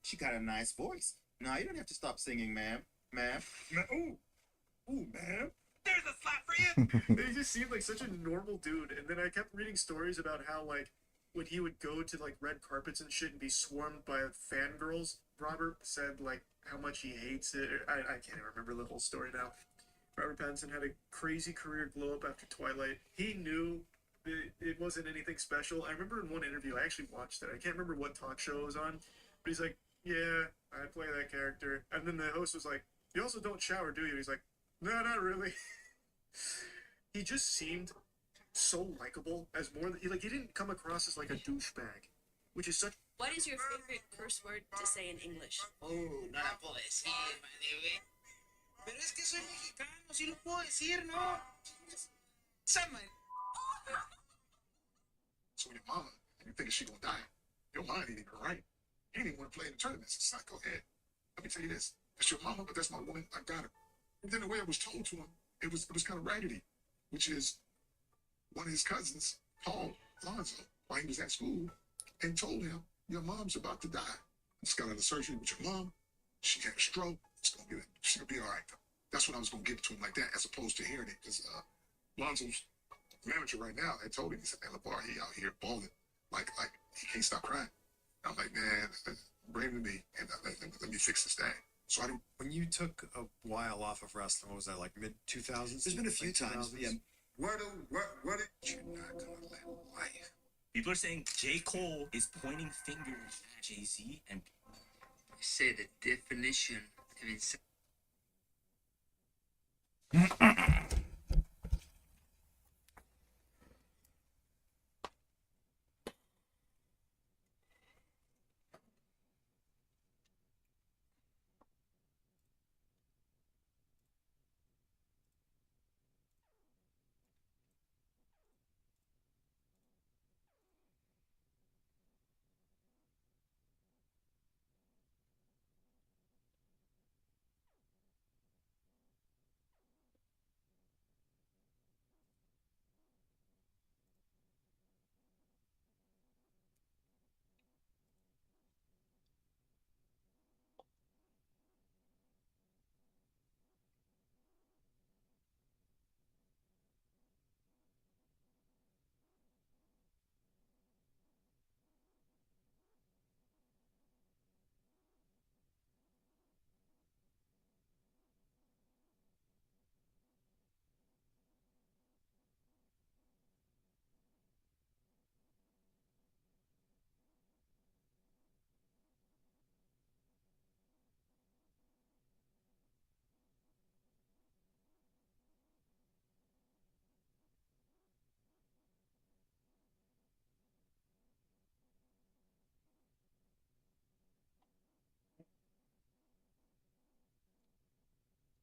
She got a nice voice. No, you don't have to stop singing, ma'am. Ma'am. Ooh, ma'am. There's a slap for you. He just seemed like such a normal dude. And then I kept reading stories about how, like, when he would go to, like, red carpets and shit and be swarmed by fangirls, Robert said, like, how much he hates it. I can't even remember the whole story now. Robert Pattinson had a crazy career glow up after Twilight. He knew it wasn't anything special. I remember in one interview, I actually watched it. I can't remember what talk show it was on, but he's like, yeah, I play that character. And then the host was like, you also don't shower, do you? He's like, no, not really. He just seemed so likable as more he didn't come across as like a douchebag, which is such. What is your favorite curse word to say in English? Oh, no la puedo decir, madre, güey. Pero es que soy mexicano, sí lo puedo decir, ¿no? So when your mama, and you think she gonna die, your mind ain't even right. You ain't even want to play in the tournaments. It's like, go ahead. Let me tell you this. That's your mama, but that's my woman. I got her. And then the way it was told to him, it was kind of raggedy, which is one of his cousins called Lonzo while he was at school and told him, your mom's about to die. Just got out of surgery with your mom. She had a stroke. She'll be all right. That's what I was going to give it to him like that, as opposed to hearing it. Because Lonzo's manager right now had told him, he said, hey, LeVar, he out here balling. Like he can't stop crying. I'm like, man, bring him to me and let me fix this thing. So I didn't. When you took a while off of wrestling, what was that, like mid-2000s? There's been a few times. Yeah. What you're not going to let life. People are saying J. Cole is pointing fingers at Jay-Z, and I say the definition of insanity.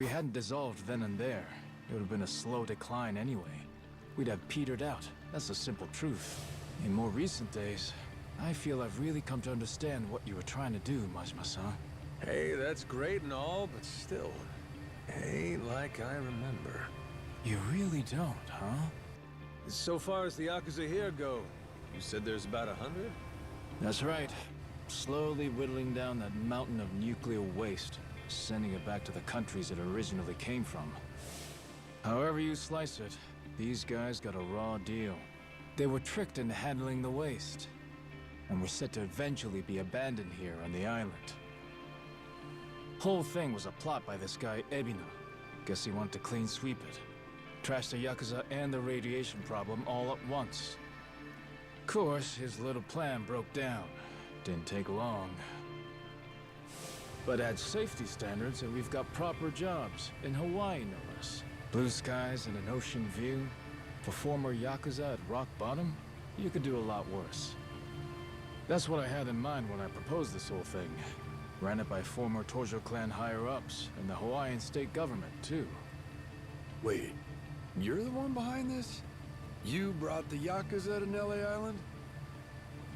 If we hadn't dissolved then and there, it would have been a slow decline anyway. We'd have petered out. That's the simple truth. In more recent days, I feel I've really come to understand what you were trying to do, Majima-san. Hey, that's great and all, but still, ain't like I remember. You really don't, huh? So far as the Yakuza here go, you said there's about 100? That's right. Slowly whittling down that mountain of nuclear waste, sending it back to the countries it originally came from. However you slice it, these guys got a raw deal. They were tricked into handling the waste, and were set to eventually be abandoned here on the island. Whole thing was a plot by this guy, Ebina. Guess he wanted to clean sweep it. Trash the Yakuza and the radiation problem all at once. Of course, his little plan broke down. Didn't take long. But at safety standards, and we've got proper jobs. In Hawaii, no less. Blue skies and an ocean view. For former Yakuza at rock bottom, you could do a lot worse. That's what I had in mind when I proposed this whole thing. Ran it by former Tojo clan higher-ups, and the Hawaiian state government, too. Wait, you're the one behind this? You brought the Yakuza to Nelly Island?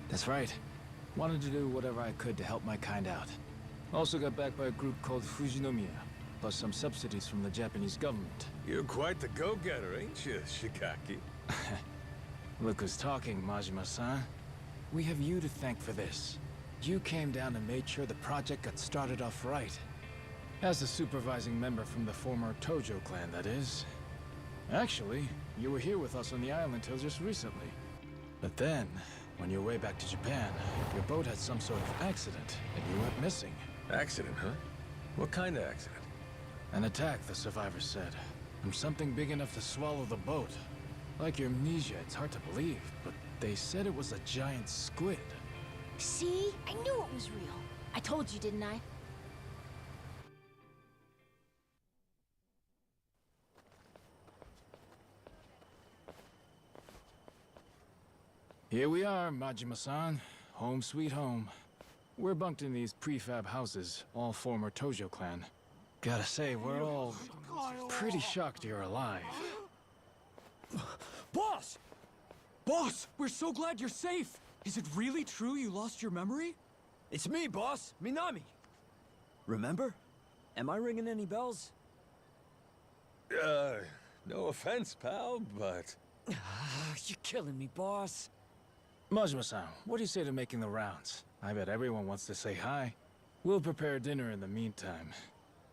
That's right. Wanted to do whatever I could to help my kind out. Also got backed by a group called Fujinomiya, plus some subsidies from the Japanese government. You're quite the go-getter, ain't you, Shikaki? Look who's talking, Majima-san. We have you to thank for this. you came down and made sure the project got started off right. As a supervising member from the former Tojo clan, that is. Actually, you were here with us on the island till just recently. But then, on your way back to Japan, your boat had some sort of accident, and you went missing. Accident, huh? What kind of accident? An attack, the survivors said. From something big enough to swallow the boat. Like your amnesia, it's hard to believe, but they said it was a giant squid. See? I knew it was real. I told you, didn't I? Here we are, Majima-san. Home sweet home. We're bunked in these prefab houses, all former Tojo clan. Gotta say, we're all pretty shocked you're alive. Boss! Boss, we're so glad you're safe! Is it really true you lost your memory? It's me, boss. Minami. Remember? Am I ringing any bells? No offense, pal, but... You're killing me, boss. Majima-san, what do you say to making the rounds? I bet everyone wants to say hi. We'll prepare dinner in the meantime.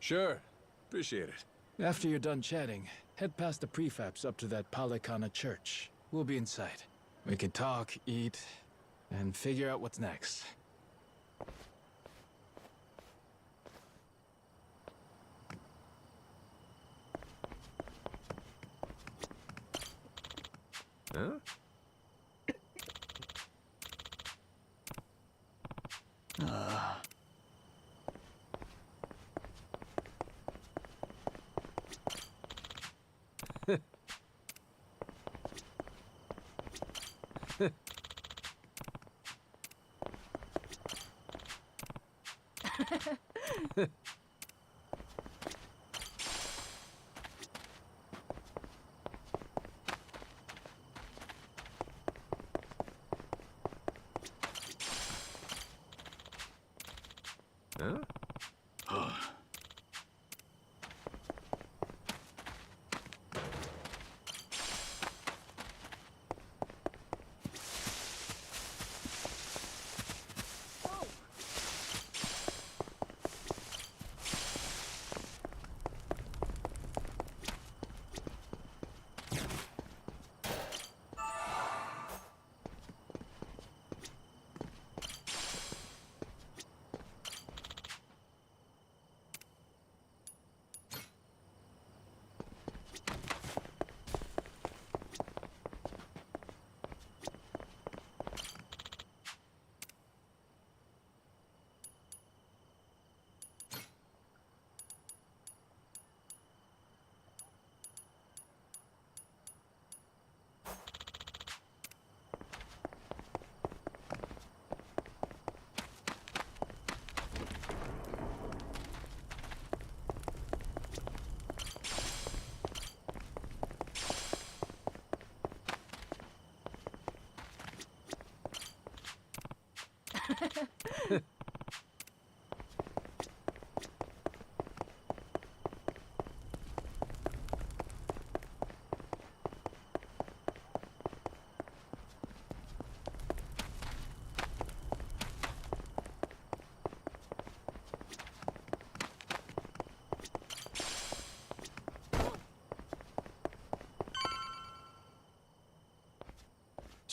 Sure. Appreciate it. After you're done chatting, head past the prefabs up to that Palikana church. We'll be inside. We can talk, eat, and figure out what's next. Huh? Huh?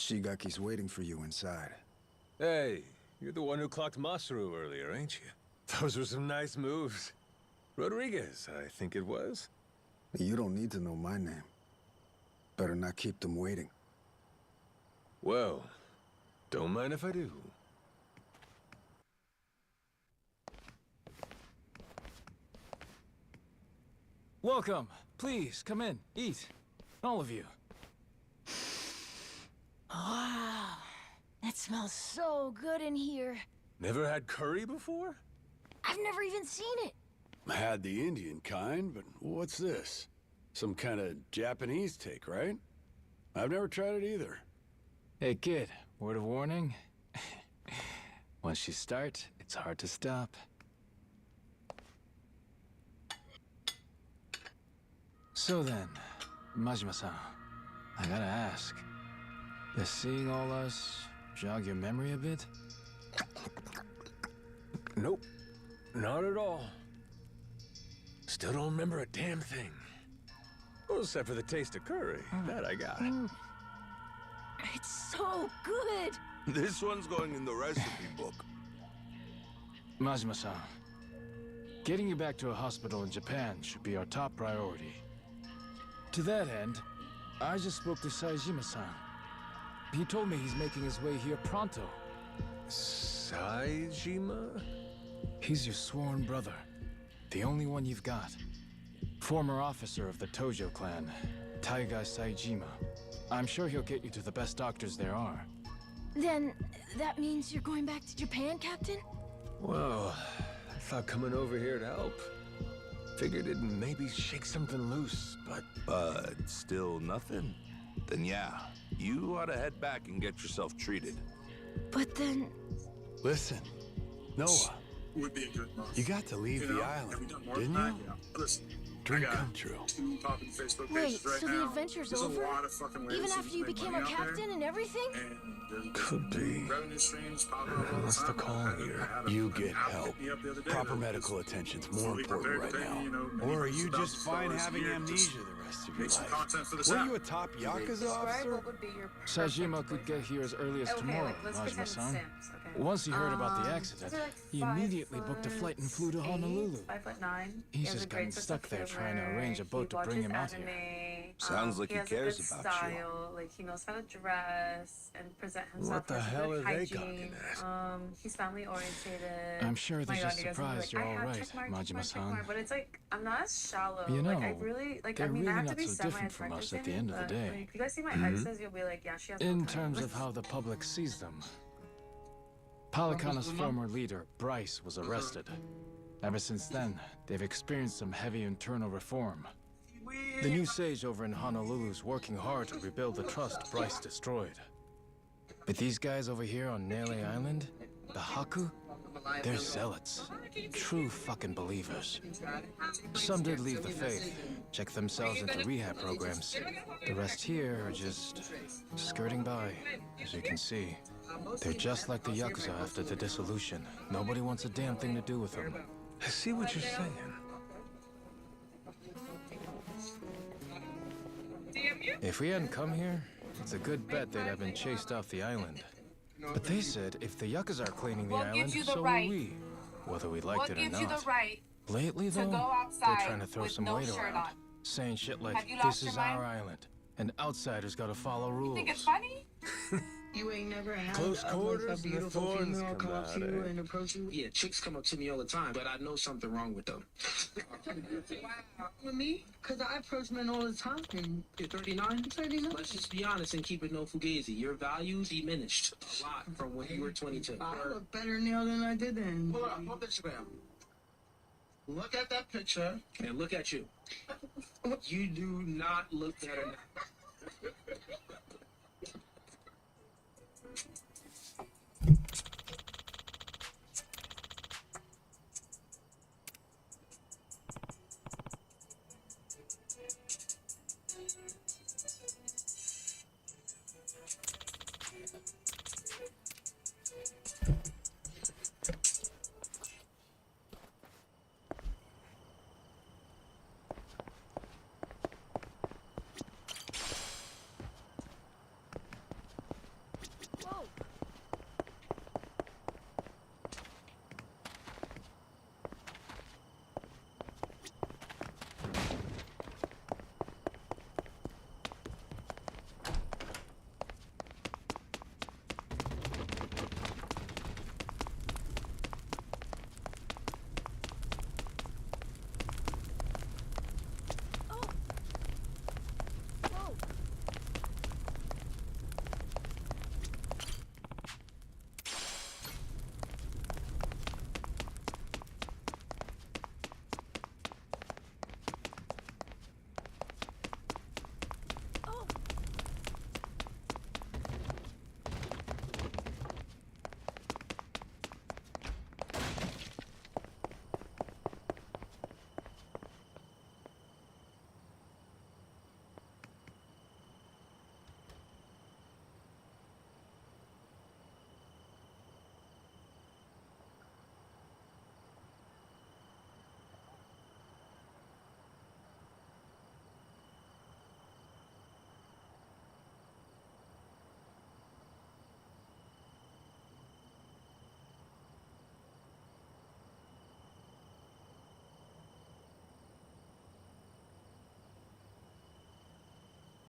Shigaki's waiting for you inside. Hey, you're the one who clocked Masaru earlier, ain't you? Those were some nice moves. Rodriguez, I think it was. You don't need to know my name. Better not keep them waiting. Well, don't mind if I do. Welcome. Please, come in. Eat. All of you. Wow. That smells so good in here. Never had curry before? I've never even seen it. Had the Indian kind, but what's this? Some kind of Japanese take, right? I've never tried it either. Hey, kid. Word of warning. Once you start, it's hard to stop. So then, Majima-san, I gotta ask. Does seeing all us jog your memory a bit? Nope. Not at all. Still don't remember a damn thing. Well, except for the taste of curry. That I got. It's so good! This one's going in the recipe book. Majima-san, getting you back to a hospital in Japan should be our top priority. To that end, I just spoke to Saejima-san. He told me he's making his way here pronto. Saejima? He's your sworn brother. The only one you've got. Former officer of the Tojo clan, Taiga Saejima. I'm sure he'll get you to the best doctors there are. Then, that means you're going back to Japan, Captain? Well, I thought coming over here to help. Figured it'd maybe shake something loose, but still nothing? Then yeah, you ought to head back and get yourself treated. But then... Listen, Noah, Would be a good month. you got to leave the island, didn't you? Listen, Dream I got come true. 2 popping Facebook Wait, pages right so now. the adventure's There's over? a lot of fucking ways Even to after you make became money our out there. captain and everything? And Could be. revenue streams popping up all the What's the time. call here? You get help. Proper medical attention's more important right now. Or are you just fine having amnesia the rest of your Make some life? content for this Were app. you a top Yakuza officer? Saejima could get here as early as tomorrow, Majima-san. Once he heard about the accident, he immediately booked a flight and flew to Honolulu. 5'9". He's just gotten stuck there trying to arrange a boat to bring him out here. Sounds like he has cares a good about you. style. Like he knows how to dress and present himself. What the with hell good are they hygiene. gawking He's family oriented. I'm sure they're My just God, you guys will be surprised like, you're I all have right, check mark, check mark, check Majima-san. mark. But it's like I'm not as shallow. You know, like I really like. they're I mean, really I have not to be so different from us at the end of the day. Like, if you guys see my exes, you'll be like, yeah, she has. In no time. terms of how the public sees them, Palicana's former leader, Bryce, was arrested. Ever since then, they've experienced some heavy internal reform. The new sage over in Honolulu's working hard to rebuild the trust Bryce destroyed. But these guys over here on Nele Island, the Haku, they're zealots. True fucking believers. Some did leave the faith, check themselves into rehab programs. The rest here are just skirting by, as you can see. They're just like the Yakuza after the dissolution. Nobody wants a damn thing to do with them. I see what you're saying. If we hadn't come here, it's a good bet they'd have been chased off the island. But they said if the Yakuza are cleaning the island, so will we. Whether we liked it or not. Lately, though, they're trying to throw some weight around. Saying shit like, this is our island, and outsiders gotta follow rules. Think it's funny? You ain't never had Close quarters a and the beautiful thorns female come come up out, to you eh? and approach you? Yeah, chicks come up to me all the time, but I know something wrong with them. With me? Because I approach men all the time. You're 39? 39. Let's just be honest and keep it no fugazi. Your values diminished a lot from when you were 22. I look better now than I did then. Hold on, hold this around. Look at that picture. And look at you. You do not look better now.